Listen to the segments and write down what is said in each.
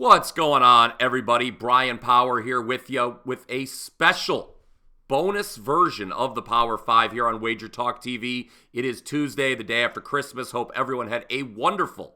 What's going on, everybody? Bryan Power here with you with a special bonus version of the Power 5 here on WagerTalk TV. It is Tuesday, the day after Christmas. Hope everyone had a wonderful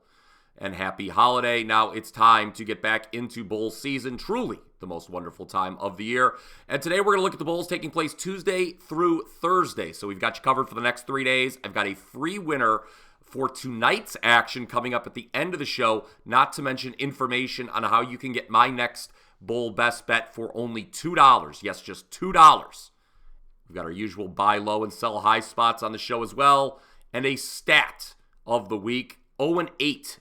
and happy holiday. Now it's time to get back into bowl season, truly the most wonderful time of the year. And today we're going to look at the bowls taking place Tuesday through Thursday. So we've got you covered for the next 3 days. I've got a free winner for tonight's action coming up at the end of the show, not to mention information on how you can get my next bowl best bet for only $2. Yes, just $2. We've got our usual buy low and sell high spots on the show as well, and a stat of the week, 0-8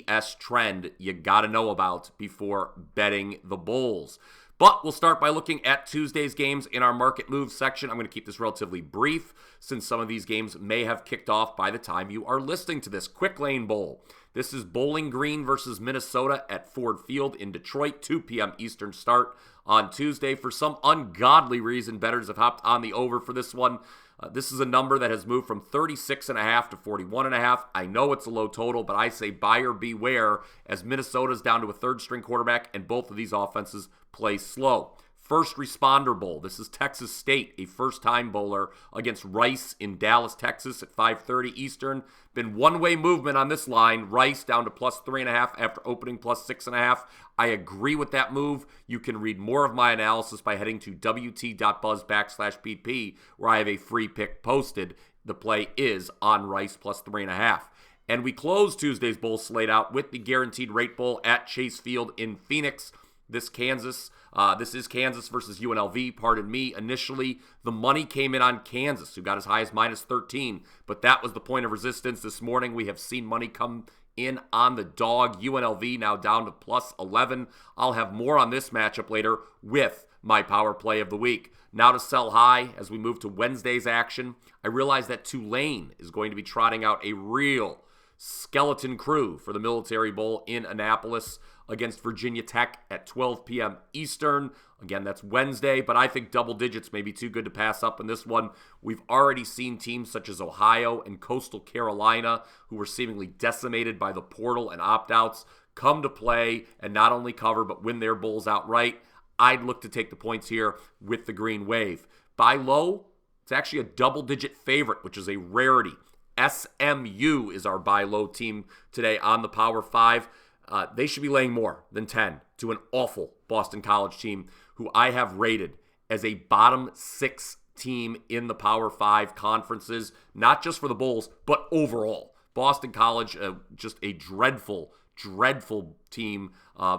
ATS trend you got to know about before betting the bowls. But we'll start by looking at Tuesday's games in our market moves section. I'm going to keep this relatively brief since some of these games may have kicked off by the time you are listening to this. Quick Lane Bowl. This is Bowling Green versus Minnesota at Ford Field in Detroit, 2 p.m. Eastern start on Tuesday. For some ungodly reason, bettors have hopped on the over for this one. This is a number that has moved from 36.5 to 41.5. I know it's a low total, but I say buyer beware as Minnesota's down to a third-string quarterback, and both of these offenses play slow. First Responder Bowl. This is Texas State, a first-time bowler against Rice in Dallas, Texas at 5:30 Eastern. Been one-way movement on this line. Rice down to plus 3.5 after opening plus 6.5. I agree with that move. You can read more of my analysis by heading to wt.buzz/pp, where I have a free pick posted. The play is on Rice plus 3.5. And we close Tuesday's bowl slate out with the Guaranteed Rate Bowl at Chase Field in Phoenix. This is Kansas versus UNLV, pardon me. Initially, the money came in on Kansas, who got as high as minus 13, but that was the point of resistance. This morning, we have seen money come in on the dog. UNLV now down to plus 11. I'll have more on this matchup later with my power play of the week. Now to sell high as we move to Wednesday's action. I realize that Tulane is going to be trotting out a real skeleton crew for the Military Bowl in Annapolis against Virginia Tech at 12 p.m. Eastern. Again, that's Wednesday, but I think double digits may be too good to pass up in this one. We've already seen teams such as Ohio and Coastal Carolina, who were seemingly decimated by the portal and opt-outs, come to play and not only cover but win their bowls outright. I'd look to take the points here with the Green Wave. Buy low, it's actually a double-digit favorite, which is a rarity. SMU is our buy low team today on the Power 5. They should be laying more than 10 to an awful Boston College team who I have rated as a bottom 6 team in the Power 5 conferences, not just for the bowls, but overall. Boston College, just a dreadful team,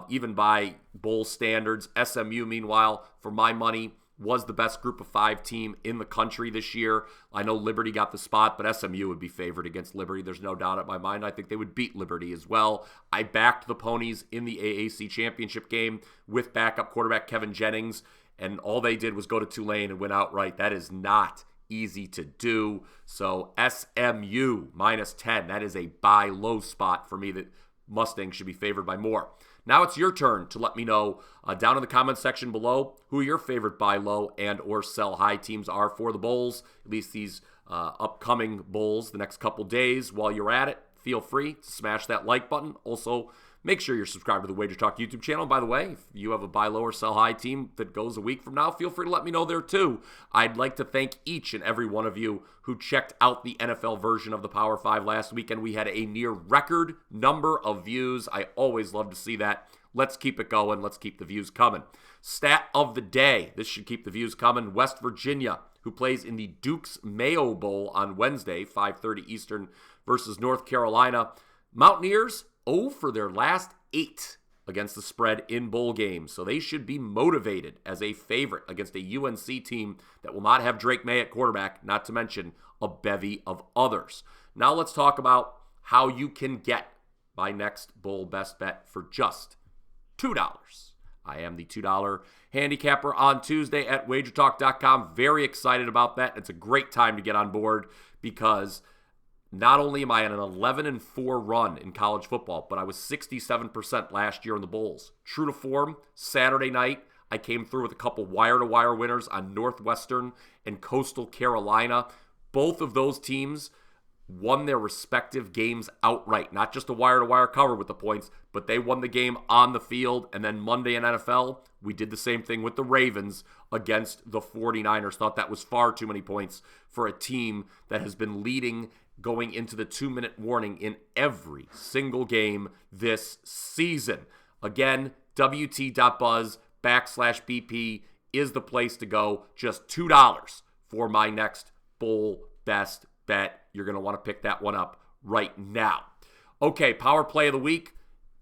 even by bowl standards. SMU, meanwhile, for my money, was the best group of 5 team in the country this year. I know Liberty got the spot, but SMU would be favored against Liberty. There's no doubt in my mind. I think they would beat Liberty as well. I backed the Ponies in the AAC championship game with backup quarterback Kevin Jennings, and all they did was go to Tulane and win outright. That is not easy to do. So SMU minus 10, that is a buy low spot for me that Mustangs should be favored by more. Now it's your turn to let me know down in the comments section below who your favorite buy low and or sell high teams are for the bowls, at least these upcoming bowls the next couple days. While you're at it, feel free to smash that like button. Also, make sure you're subscribed to the WagerTalk YouTube channel. By the way, if you have a buy low or sell high team that goes a week from now, feel free to let me know there too. I'd like to thank each and every one of you who checked out the NFL version of the Power 5 last weekend. We had a near record number of views. I always love to see that. Let's keep it going. Let's keep the views coming. Stat of the day. This should keep the views coming. West Virginia, who plays in the Duke's Mayo Bowl on Wednesday, 5:30 Eastern, versus North Carolina. Mountaineers 0 for their last 8 against the spread in bowl games. So they should be motivated as a favorite against a UNC team that will not have Drake May at quarterback, not to mention a bevy of others. Now let's talk about how you can get my next bowl best bet for just $2. I am the $2 handicapper on Tuesday at WagerTalk.com. Very excited about that. It's a great time to get on board because not only am I on an 11-4 run in college football, but I was 67% last year in the bowls. True to form, Saturday night, I came through with a couple wire-to-wire winners on Northwestern and Coastal Carolina. Both of those teams won their respective games outright. Not just a wire-to-wire cover with the points, but they won the game on the field. And then Monday in NFL, we did the same thing with the Ravens against the 49ers. Thought that was far too many points for a team that has been leading going into the 2-minute warning in every single game this season. Again, WT.buzz/BP is the place to go. Just $2 for my next Bowl Best Bet. You're going to want to pick that one up right now. Okay, Power Play of the Week.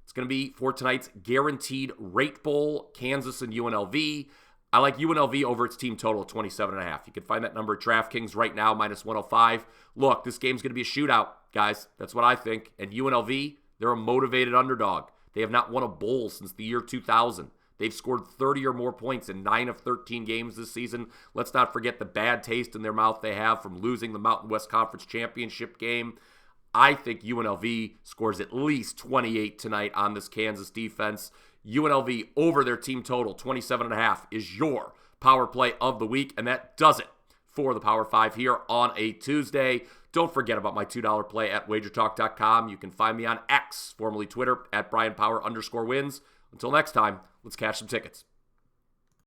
It's going to be for tonight's Guaranteed Rate Bowl, Kansas and UNLV. I like UNLV over its team total of 27.5. You can find that number at DraftKings right now, -105. Look, this game's going to be a shootout, guys. That's what I think. And UNLV, they're a motivated underdog. They have not won a bowl since the year 2000. They've scored 30 or more points in 9 of 13 games this season. Let's not forget the bad taste in their mouth they have from losing the Mountain West Conference Championship game. I think UNLV scores at least 28 tonight on this Kansas defense. UNLV over their team total, 27.5, is your Power Play of the Week, and that does it for the Power 5 here on a Tuesday. Don't forget about my $2 play at WagerTalk.com. You can find me on X, formerly Twitter, at Bryan Power _wins. Until next time, let's cash some tickets.